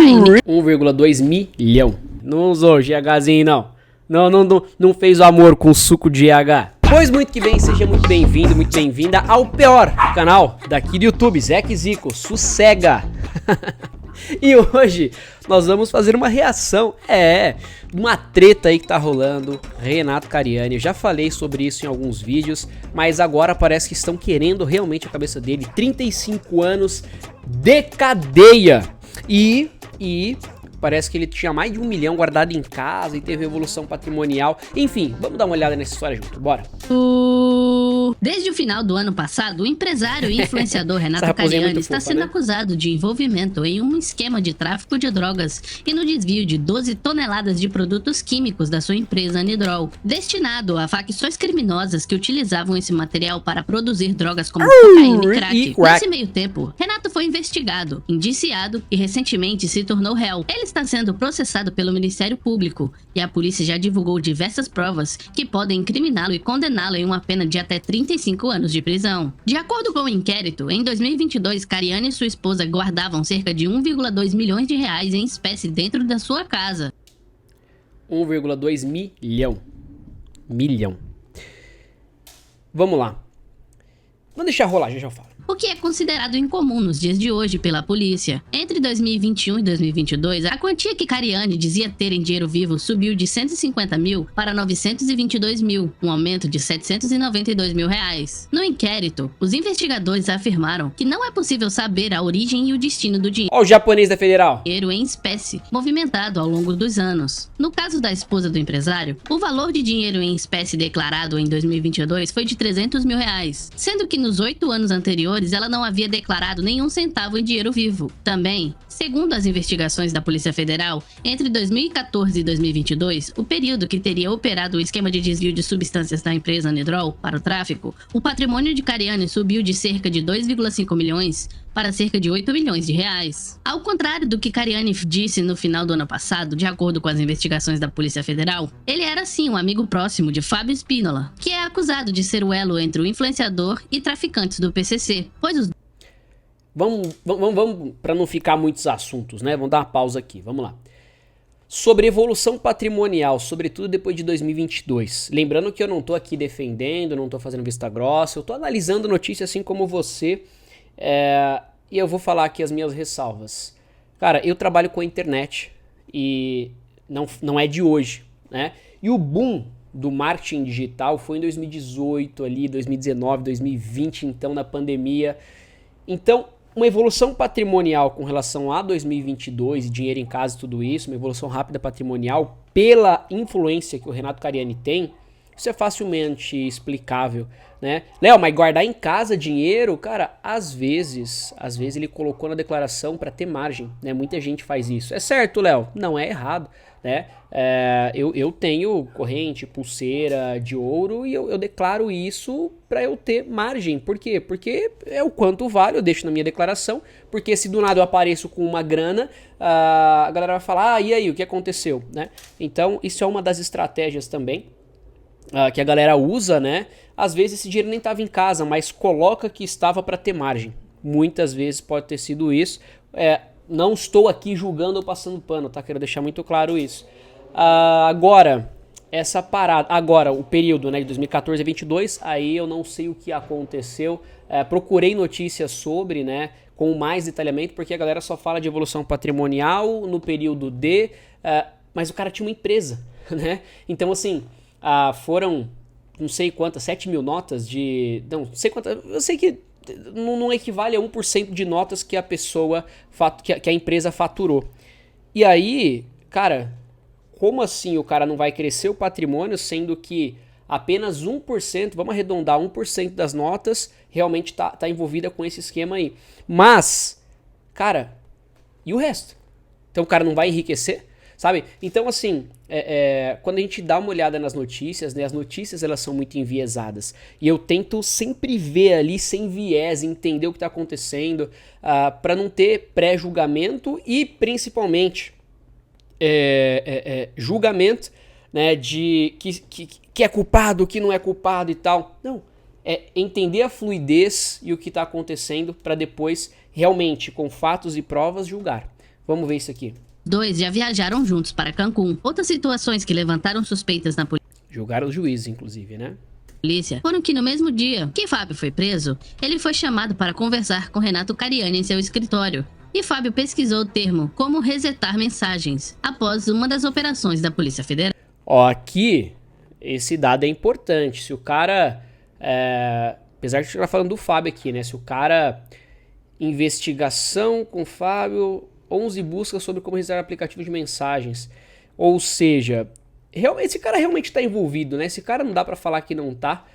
1,2 milhão. Não usou GHzinho, não. Não fez o amor com suco de GH. Pois muito que bem, seja muito bem-vindo, muito bem-vinda ao pior canal daqui do YouTube, Zeke Zico, sossega. E hoje nós vamos fazer uma reação, uma treta aí que tá rolando, Renato Cariani. Eu já falei sobre isso em alguns vídeos, mas agora parece que estão querendo realmente a cabeça dele. 35 anos de cadeia. E parece que ele tinha mais de 1 milhão guardado em casa e teve evolução patrimonial. Enfim, vamos dar uma olhada nessa história junto, bora. Desde o final do ano passado, o empresário e influenciador Renato Cariani está sendo acusado de envolvimento em um esquema de tráfico de drogas e no desvio de 12 toneladas de produtos químicos da sua empresa Anidrol, destinado a facções criminosas que utilizavam esse material para produzir drogas como cocaína e crack. Nesse meio tempo, Renato foi investigado, indiciado e recentemente se tornou réu. Ele está sendo processado pelo Ministério Público e a polícia já divulgou diversas provas que podem incriminá-lo e condená-lo em uma pena de até 35 anos de prisão. De acordo com o inquérito, em 2022, Cariani e sua esposa guardavam cerca de 1,2 milhões de reais em espécie dentro da sua casa. 1,2 milhão. Vamos lá. Vamos deixar rolar, já falo. O que é considerado incomum nos dias de hoje pela polícia. Entre 2021 e 2022, a quantia que Cariani dizia ter em dinheiro vivo subiu de 150 mil para 922 mil, um aumento de 792 mil reais. No inquérito, os investigadores afirmaram que não é possível saber a origem e o destino do dinheiro. Ó, o japonês da Federal. Dinheiro em espécie, movimentado ao longo dos anos. No caso da esposa do empresário, o valor de dinheiro em espécie declarado em 2022 foi de 300 mil reais, sendo que nos 8 anos anteriores ela não havia declarado nenhum centavo em dinheiro vivo. Também, segundo as investigações da Polícia Federal, entre 2014 e 2022, o período que teria operado o esquema de desvio de substâncias da empresa Anidrol para o tráfico, o patrimônio de Cariani subiu de cerca de 2,5 milhões para cerca de 8 milhões de reais. Ao contrário do que Cariani disse no final do ano passado, de acordo com as investigações da Polícia Federal, ele era sim um amigo próximo de Fábio Spínola, que é acusado de ser o elo entre o influenciador e traficantes do PCC, pois os... Vamos para não ficar muitos assuntos, né? Vamos dar uma pausa aqui, vamos lá. Sobre evolução patrimonial, sobretudo depois de 2022. Lembrando que eu não tô aqui defendendo, não tô fazendo vista grossa, eu tô analisando notícias assim como você. E eu vou falar aqui as minhas ressalvas. Cara, eu trabalho com a internet e não é de hoje, né? E o boom do marketing digital foi em 2018, ali, 2019, 2020, então na pandemia. Então, uma evolução patrimonial com relação a 2022, dinheiro em casa e tudo isso, uma evolução rápida patrimonial pela influência que o Renato Cariani tem, isso é facilmente explicável, né? Léo, mas guardar em casa dinheiro, cara, às vezes ele colocou na declaração para ter margem, né? Muita gente faz isso. É certo, Léo? Não é errado, né? Eu tenho corrente, pulseira de ouro e eu declaro isso para eu ter margem. Por quê? Porque é o quanto vale, eu deixo na minha declaração, porque se do nada eu apareço com uma grana, a galera vai falar, e aí, o que aconteceu, né? Então, isso é uma das estratégias também que a galera usa, né? Às vezes esse dinheiro nem estava em casa, mas coloca que estava para ter margem. Muitas vezes pode ter sido isso. Não estou aqui julgando ou passando pano, tá? Quero deixar muito claro isso. Agora, essa parada... Agora, o período, né, de 2014 a 2022, aí eu não sei o que aconteceu. Procurei notícias sobre, né, com mais detalhamento, porque a galera só fala de evolução patrimonial no período mas o cara tinha uma empresa, né? Então, assim... foram, não sei quantas, 7 mil notas de... Não sei quantas... Eu sei que não equivale a 1% de notas que a pessoa... que a empresa faturou. E aí, cara, como assim o cara não vai crescer o patrimônio, sendo que apenas 1%, vamos arredondar, 1% das notas realmente tá envolvida com esse esquema aí. Mas, cara, e o resto? Então o cara não vai enriquecer? Sabe? Então, assim, quando a gente dá uma olhada nas notícias, né, as notícias elas são muito enviesadas. E eu tento sempre ver ali sem viés, entender o que está acontecendo, para não ter pré-julgamento e, principalmente, julgamento, né, de que é culpado, que não é culpado e tal. Não. É entender a fluidez e o que está acontecendo para depois, realmente, com fatos e provas, julgar. Vamos ver isso aqui. Dois já viajaram juntos para Cancún. Outras situações que levantaram suspeitas na Julgaram os juízes, inclusive, né? polícia foram que no mesmo dia que Fábio foi preso, ele foi chamado para conversar com Renato Cariani em seu escritório. E Fábio pesquisou o termo como resetar mensagens após uma das operações da Polícia Federal. Ó, aqui, esse dado é importante. Se o cara, apesar de a gente estar falando do Fábio aqui, né? Se o cara, investigação com Fábio, 11 buscas sobre como resetar aplicativo de mensagens. Ou seja, esse cara realmente está envolvido, né? Esse cara não dá pra falar que não tá,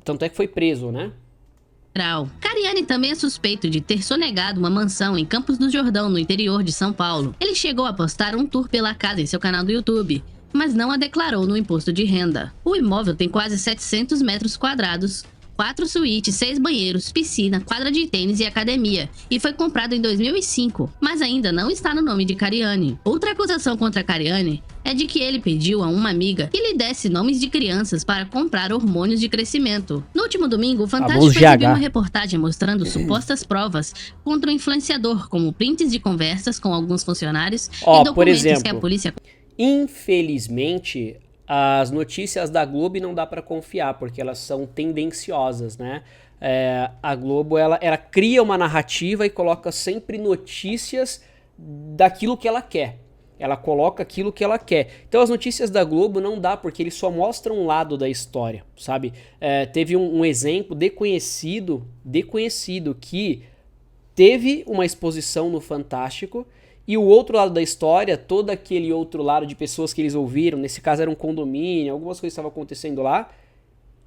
tanto é que foi preso, né? Cariani também é suspeito de ter sonegado uma mansão em Campos do Jordão, no interior de São Paulo. Ele chegou a postar um tour pela casa em seu canal do YouTube, mas não a declarou no imposto de renda. O imóvel tem quase 700 metros quadrados, 4 suítes, 6 banheiros, piscina, quadra de tênis e academia, e foi comprado em 2005, mas ainda não está no nome de Cariani. Outra acusação contra Cariani é de que ele pediu a uma amiga que lhe desse nomes de crianças para comprar hormônios de crescimento. No último domingo, o Fantástico exibiu uma reportagem mostrando supostas provas contra o influenciador, como prints de conversas com alguns funcionários e documentos que a polícia... Infelizmente, as notícias da Globo não dá pra confiar, porque elas são tendenciosas, né? A Globo, ela cria uma narrativa e coloca sempre notícias daquilo que ela quer. Ela coloca aquilo que ela quer. Então as notícias da Globo não dá, porque eles só mostram um lado da história, sabe? Teve um exemplo de conhecido que teve uma exposição no Fantástico, e o outro lado da história, todo aquele outro lado de pessoas que eles ouviram, nesse caso era um condomínio, algumas coisas estavam acontecendo lá,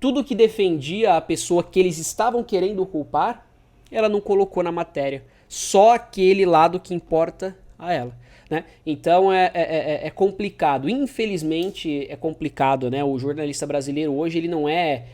tudo que defendia a pessoa que eles estavam querendo culpar, ela não colocou na matéria. Só aquele lado que importa a ela, né? Então é complicado. Infelizmente é complicado, né? O jornalista brasileiro hoje, ele não é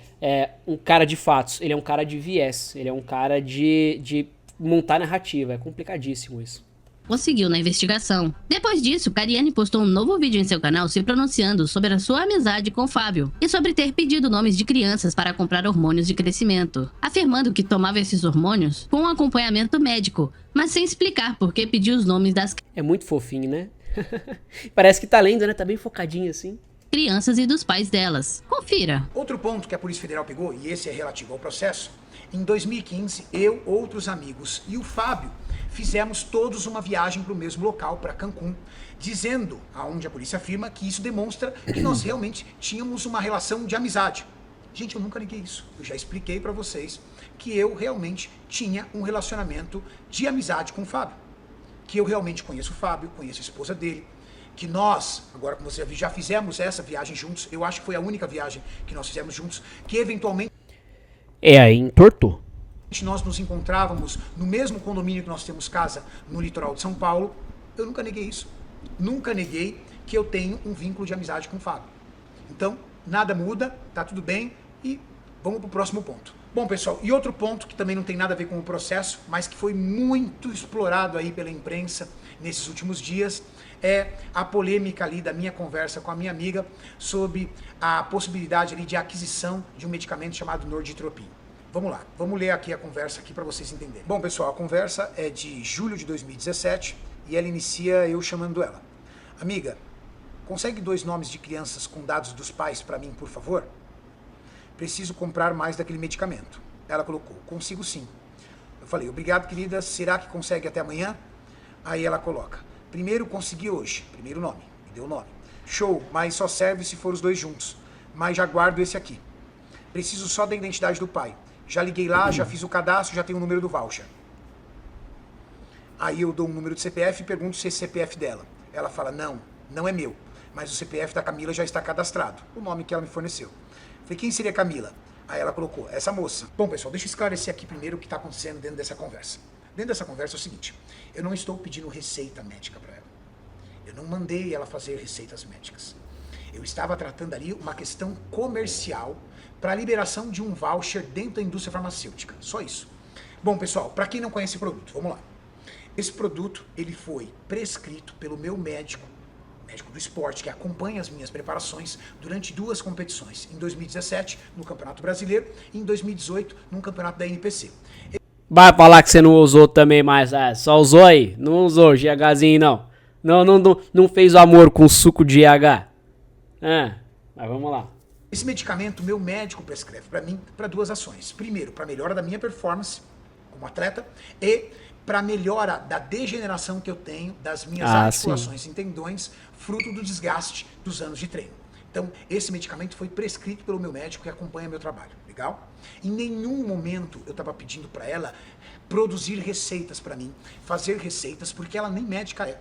um cara de fatos, ele é um cara de viés, ele é um cara de montar narrativa. É complicadíssimo isso. Conseguiu na investigação. Depois disso, Cariani postou um novo vídeo em seu canal se pronunciando sobre a sua amizade com Fábio e sobre ter pedido nomes de crianças para comprar hormônios de crescimento, afirmando que tomava esses hormônios com um acompanhamento médico, mas sem explicar por que pediu os nomes das... É muito fofinho, né? Parece que tá lendo, né? Tá bem focadinho assim. Crianças e dos pais delas. Confira. Outro ponto que a Polícia Federal pegou, e esse é relativo ao processo, em 2015, eu, outros amigos e o Fábio fizemos todos uma viagem para o mesmo local, para Cancún, dizendo, aonde a polícia afirma, que isso demonstra que nós realmente tínhamos uma relação de amizade. Gente, eu nunca neguei isso. Eu já expliquei para vocês que eu realmente tinha um relacionamento de amizade com o Fábio. Que eu realmente conheço o Fábio, conheço a esposa dele, que nós, agora como você já fizemos essa viagem juntos, eu acho que foi a única viagem que nós fizemos juntos, que eventualmente... Aí entortou. Nós nos encontrávamos no mesmo condomínio que nós temos casa no litoral de São Paulo. Eu nunca neguei isso. Nunca neguei que eu tenho um vínculo de amizade com o Fábio. Então, nada muda, tá tudo bem e vamos pro próximo ponto. Bom, pessoal, e outro ponto que também não tem nada a ver com o processo, mas que foi muito explorado aí pela imprensa nesses últimos dias, é a polêmica ali da minha conversa com a minha amiga sobre a possibilidade ali de aquisição de um medicamento chamado Norditropin. Vamos lá, vamos ler aqui a conversa aqui para vocês entenderem. Bom, pessoal, a conversa é de julho de 2017 e ela inicia eu chamando ela. Amiga, consegue 2 nomes de crianças com dados dos pais para mim, por favor? Preciso comprar mais daquele medicamento. Ela colocou, consigo sim. Eu falei, obrigado, querida, será que consegue até amanhã? Aí ela coloca, primeiro consegui hoje, primeiro nome, me deu o nome. Show, mas só serve se for os 2 juntos, mas já guardo esse aqui. Preciso só da identidade do pai. Já liguei lá, já fiz o cadastro, já tenho o número do voucher. Aí eu dou um número de CPF e pergunto se é CPF dela. Ela fala, não, não é meu, mas o CPF da Camila já está cadastrado, o nome que ela me forneceu. Falei, quem seria Camila? Aí ela colocou, essa moça. Bom, pessoal, deixa eu esclarecer aqui primeiro o que está acontecendo dentro dessa conversa. Dentro dessa conversa é o seguinte, eu não estou pedindo receita médica para ela. Eu não mandei ela fazer receitas médicas. Eu estava tratando ali uma questão comercial para a liberação de um voucher dentro da indústria farmacêutica. Só isso. Bom, pessoal, para quem não conhece o produto, vamos lá. Esse produto, ele foi prescrito pelo meu médico do esporte, que acompanha as minhas preparações durante 2 competições. Em 2017, no Campeonato Brasileiro, e em 2018, no Campeonato da NPC. Vai falar que você não usou também, mas só usou aí. Não usou GHzinho, não. Não fez o amor com suco de GH. Mas vamos lá. Esse medicamento, meu médico prescreve para mim para duas ações. Primeiro, para melhora da minha performance como atleta e para melhora da degeneração que eu tenho das minhas articulações e tendões, fruto do desgaste dos anos de treino. Então, esse medicamento foi prescrito pelo meu médico que acompanha meu trabalho. Legal? Em nenhum momento eu estava pedindo para ela produzir receitas para mim, fazer receitas, porque ela nem médica é.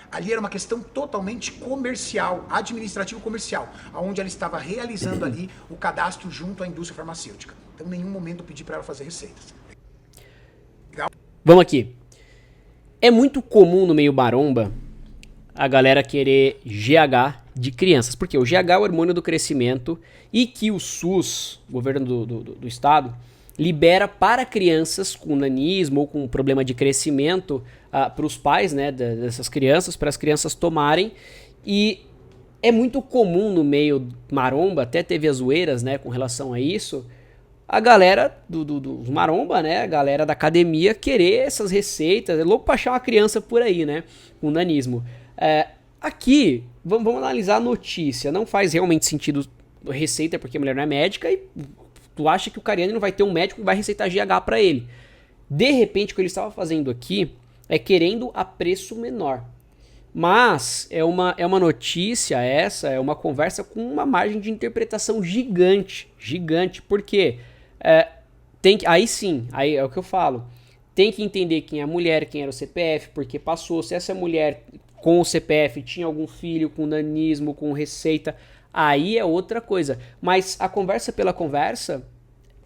Ali era uma questão totalmente comercial, administrativo-comercial, onde ela estava realizando ali o cadastro junto à indústria farmacêutica. Então, em nenhum momento eu pedi para ela fazer receitas. Legal? Vamos aqui. É muito comum no meio maromba a galera querer GH de crianças, porque o GH é o hormônio do crescimento e que o SUS, o governo do estado, libera para crianças com nanismo ou com problema de crescimento para os pais, né, dessas crianças, para as crianças tomarem. E é muito comum no meio maromba, até teve as zoeiras, né, com relação a isso, a galera dos maromba, né, a galera da academia querer essas receitas, é louco pra achar uma criança por aí, né, com nanismo. Aqui, vamos analisar a notícia, não faz realmente sentido receita porque a mulher não é médica e tu acha que o Cariani não vai ter um médico que vai receitar GH pra ele. De repente, o que ele estava fazendo aqui é querendo a preço menor. Mas é uma notícia essa, é uma conversa com uma margem de interpretação gigante, porque aí sim, aí é o que eu falo, tem que entender quem é a mulher, quem era o CPF, porque passou, se essa mulher com o CPF tinha algum filho com nanismo, com receita, aí é outra coisa. Mas a conversa pela conversa,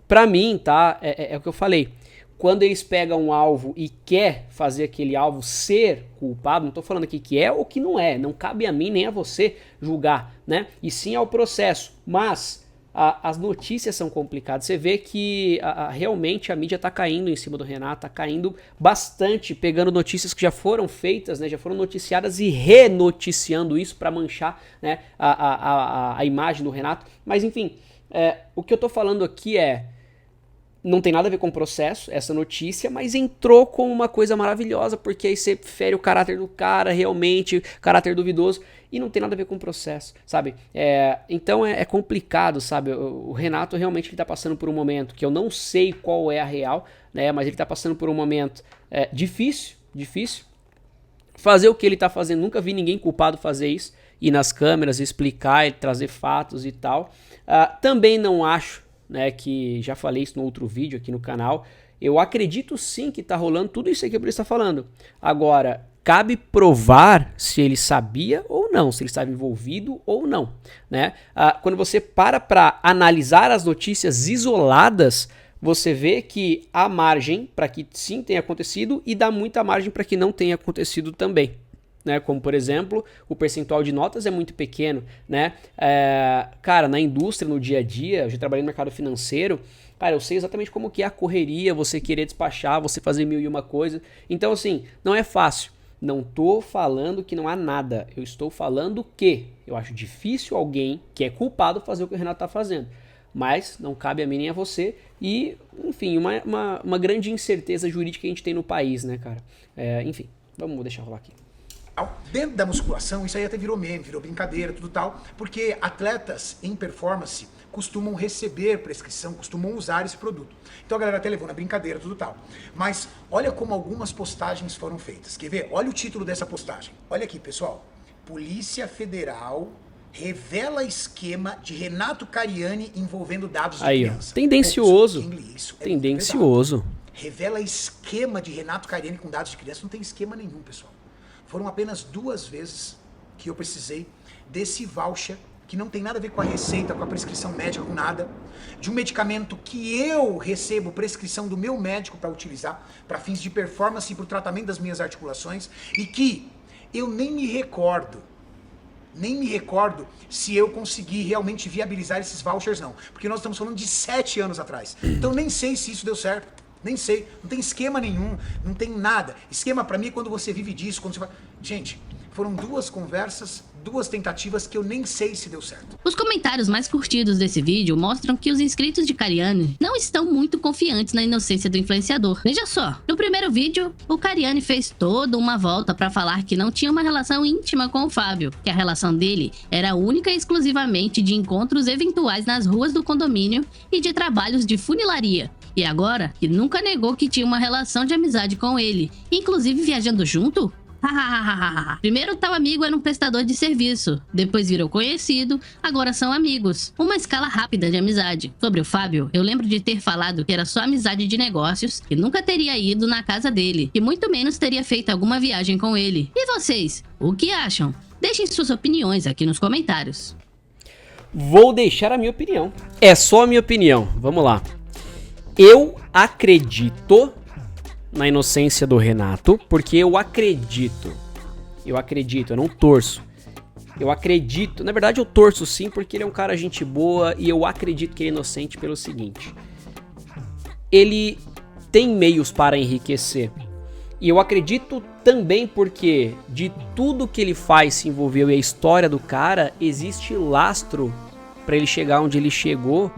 pra mim, tá, é o que eu falei. Quando eles pegam um alvo e quer fazer aquele alvo ser culpado, não tô falando aqui que é ou que não é, não cabe a mim nem a você julgar, né? E sim ao processo. Mas as notícias são complicadas. Você vê que realmente a mídia tá caindo em cima do Renato, tá caindo bastante, pegando notícias que já foram feitas, né? Já foram noticiadas e renoticiando isso para manchar, né, a imagem do Renato. Mas enfim, o que eu tô falando aqui não tem nada a ver com o processo, essa notícia, mas entrou como uma coisa maravilhosa, porque aí você fere o caráter do cara, realmente, caráter duvidoso, e não tem nada a ver com o processo, sabe? Então é complicado, sabe? O Renato realmente ele tá passando por um momento que eu não sei qual é a real, né? Mas ele tá passando por um momento difícil. Fazer o que ele tá fazendo, nunca vi ninguém culpado fazer isso, ir nas câmeras, explicar, e trazer fatos e tal. Também não acho, né, que já falei isso no outro vídeo aqui no canal, eu acredito sim que tá rolando tudo isso aí que a polícia tá falando. Agora, cabe provar se ele sabia ou não, se ele estava envolvido ou não, né? Quando você para analisar as notícias isoladas, você vê que há margem para que sim tenha acontecido e dá muita margem para que não tenha acontecido também. Né, como por exemplo, o percentual de notas é muito pequeno, né? Cara, na indústria, no dia a dia, eu já trabalhei no mercado financeiro, cara, eu sei exatamente como que é a correria, você querer despachar, você fazer 1001 coisa. Então, assim, não é fácil. Não tô falando que não há nada. Eu estou falando que eu acho difícil alguém que é culpado fazer o que o Renato tá fazendo. Mas não cabe a mim nem a você. E, enfim, uma grande incerteza jurídica que a gente tem no país, né, cara? Enfim, vamos deixar rolar aqui. Dentro da musculação, isso aí até virou meme, virou brincadeira, tudo tal, porque atletas em performance costumam receber prescrição, costumam usar esse produto. Então a galera até levou na brincadeira, tudo tal. Mas olha como algumas postagens foram feitas. Quer ver? Olha o título dessa postagem. Olha aqui, pessoal. Polícia Federal revela esquema de Renato Cariani envolvendo dados de criança. Tendencioso. Tendencioso. Revela esquema de Renato Cariani com dados de criança. Não tem esquema nenhum, pessoal. Foram apenas 2 vezes que eu precisei desse voucher, que não tem nada a ver com a receita, com a prescrição médica, com nada, de um medicamento que eu recebo prescrição do meu médico para utilizar, para fins de performance e para o tratamento das minhas articulações, e que eu nem me recordo se eu consegui realmente viabilizar esses vouchers, não. Porque nós estamos falando de 7 anos atrás. Então nem sei se isso deu certo. Nem sei, não tem esquema nenhum, não tem nada. Esquema pra mim é quando você vive disso, quando você vai... Gente, foram 2 conversas, 2 tentativas que eu nem sei se deu certo. Os comentários mais curtidos desse vídeo mostram que os inscritos de Cariani não estão muito confiantes na inocência do influenciador. Veja só, no primeiro vídeo, o Cariani fez toda uma volta para falar que não tinha uma relação íntima com o Fábio, que a relação dele era única e exclusivamente de encontros eventuais nas ruas do condomínio e de trabalhos de funilaria. E agora, que nunca negou que tinha uma relação de amizade com ele, inclusive viajando junto? Primeiro, tal amigo era um prestador de serviço, depois virou conhecido, agora são amigos. Uma escala rápida de amizade. Sobre o Fábio, eu lembro de ter falado que era só amizade de negócios, que nunca teria ido na casa dele, e muito menos teria feito alguma viagem com ele. E vocês, o que acham? Deixem suas opiniões aqui nos comentários. Vou deixar a minha opinião. É só a minha opinião. Vamos lá. Eu acredito na inocência do Renato, porque eu acredito, eu não torço. Eu acredito, na verdade eu torço sim, porque ele é um cara gente boa e eu acredito que ele é inocente pelo seguinte. Ele tem meios para enriquecer. E eu acredito também porque de tudo que ele faz se envolveu e a história do cara, existe lastro para ele chegar onde ele chegou.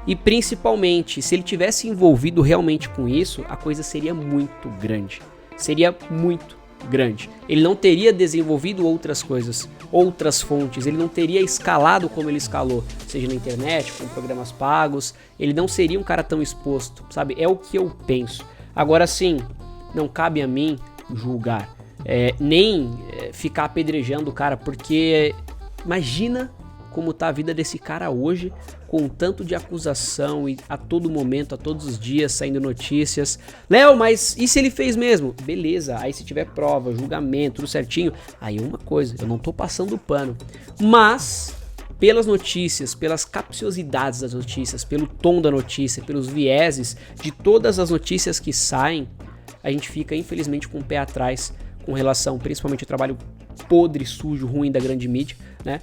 E principalmente, se ele tivesse envolvido realmente com isso, a coisa seria muito grande. Seria muito grande. Ele não teria desenvolvido outras coisas, outras fontes. Ele não teria escalado como ele escalou, seja na internet, com programas pagos. Ele não seria um cara tão exposto, sabe? É o que eu penso. Agora sim, não cabe a mim julgar, nem ficar apedrejando o cara, porque imagina como tá a vida desse cara hoje, com tanto de acusação e a todo momento, a todos os dias, saindo notícias. Léo, mas e se ele fez mesmo? Beleza, aí se tiver prova, julgamento, tudo certinho, aí é uma coisa, eu não tô passando pano. Mas, pelas notícias, pelas capciosidades das notícias, pelo tom da notícia, pelos vieses de todas as notícias que saem, a gente fica, infelizmente, com o pé atrás com relação, principalmente, ao trabalho podre, sujo, ruim da grande mídia, né?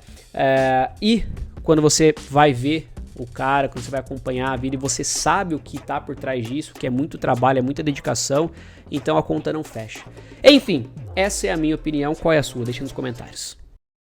E quando você vai ver o cara, quando você vai acompanhar a vida e você sabe o que tá por trás disso, que é muito trabalho, é muita dedicação, então a conta não fecha. Enfim, essa é a minha opinião. Qual é a sua? Deixa nos comentários.